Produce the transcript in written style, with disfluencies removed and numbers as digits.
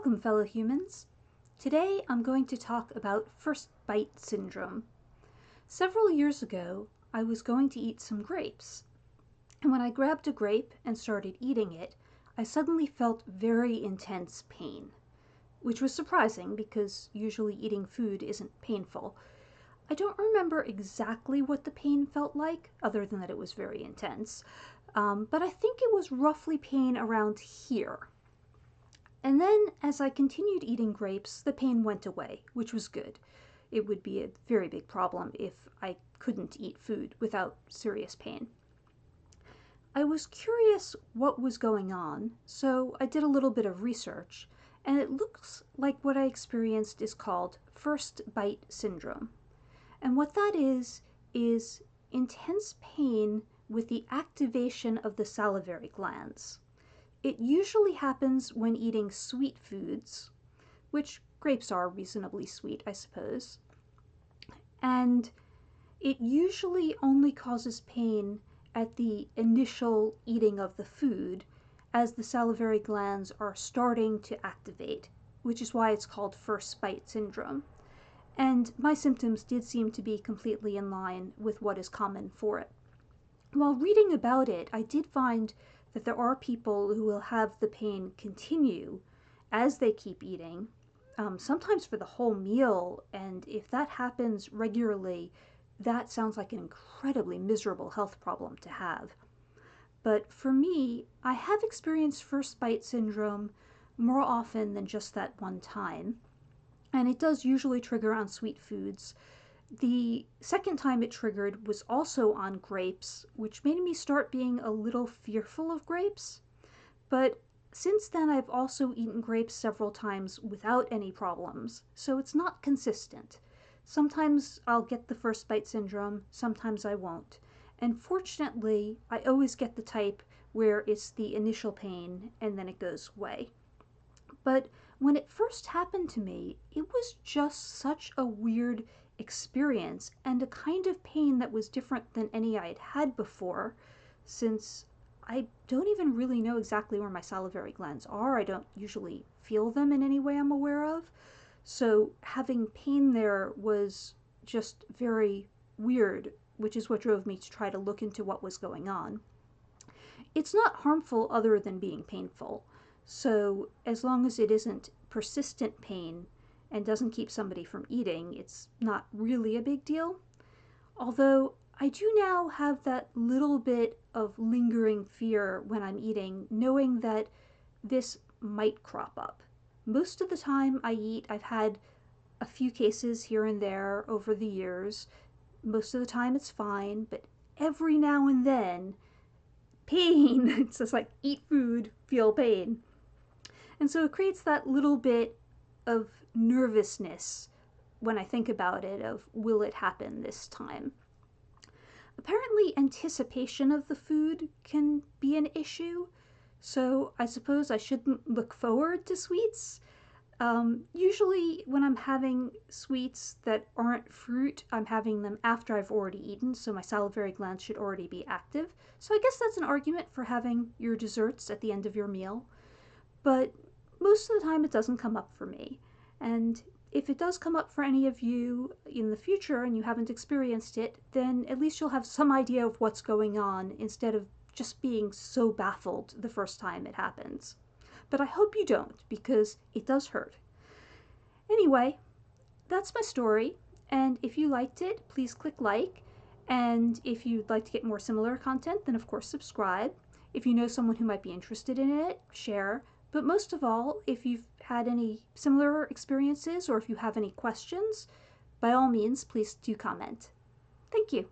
Welcome, fellow humans. Today I'm going to talk about first bite syndrome. Several years ago, I was going to eat some grapes, and when I grabbed a grape and started eating it, I suddenly felt very intense pain, which was surprising because usually eating food isn't painful. I don't remember exactly what the pain felt like, other than that it was very intense, but I think it was roughly pain around here. And then, as I continued eating grapes, the pain went away, which was good. It would be a very big problem if I couldn't eat food without serious pain. I was curious what was going on, so I did a little bit of research, and it looks like what I experienced is called first bite syndrome. And what that is intense pain with the activation of the salivary glands. It usually happens when eating sweet foods, which grapes are reasonably sweet, I suppose. And it usually only causes pain at the initial eating of the food as the salivary glands are starting to activate, which is why it's called first bite syndrome. And my symptoms did seem to be completely in line with what is common for it. While reading about it, I did find that there are people who will have the pain continue as they keep eating, sometimes for the whole meal, and if that happens regularly, that sounds like an incredibly miserable health problem to have. But for me, I have experienced first bite syndrome more often than just that one time, and it does usually trigger on sweet foods. The second time it triggered was also on grapes, which made me start being a little fearful of grapes. But since then, I've also eaten grapes several times without any problems, so it's not consistent. Sometimes I'll get the first bite syndrome, sometimes I won't. And fortunately, I always get the type where it's the initial pain and then it goes away. But when it first happened to me, it was just such a weird experience and a kind of pain that was different than any I had had before, since I don't even really know exactly where my salivary glands are. I don't usually feel them in any way I'm aware of. So having pain there was just very weird, which is what drove me to try to look into what was going on. It's not harmful other than being painful. So as long as it isn't persistent pain and doesn't keep somebody from eating, it's not really a big deal. Although I do now have that little bit of lingering fear when I'm eating, knowing that this might crop up. Most of the time I eat, I've had a few cases here and there over the years. Most of the time it's fine, but every now and then, pain. It's just like eat food, feel pain. And so it creates that little bit of nervousness when I think about it, of will it happen this time? Apparently anticipation of the food can be an issue, so I suppose I shouldn't look forward to sweets. Usually when I'm having sweets that aren't fruit, I'm having them after I've already eaten, so my salivary glands should already be active. So I guess that's an argument for having your desserts at the end of your meal. But most of the time it doesn't come up for me. And if it does come up for any of you in the future and you haven't experienced it, then at least you'll have some idea of what's going on instead of just being so baffled the first time it happens. But I hope you don't, because it does hurt. Anyway, that's my story, and if you liked it, please click like, and if you'd like to get more similar content, then of course subscribe. If you know someone who might be interested in it, share. But most of all, if you've had any similar experiences or if you have any questions, by all means, please do comment. Thank you.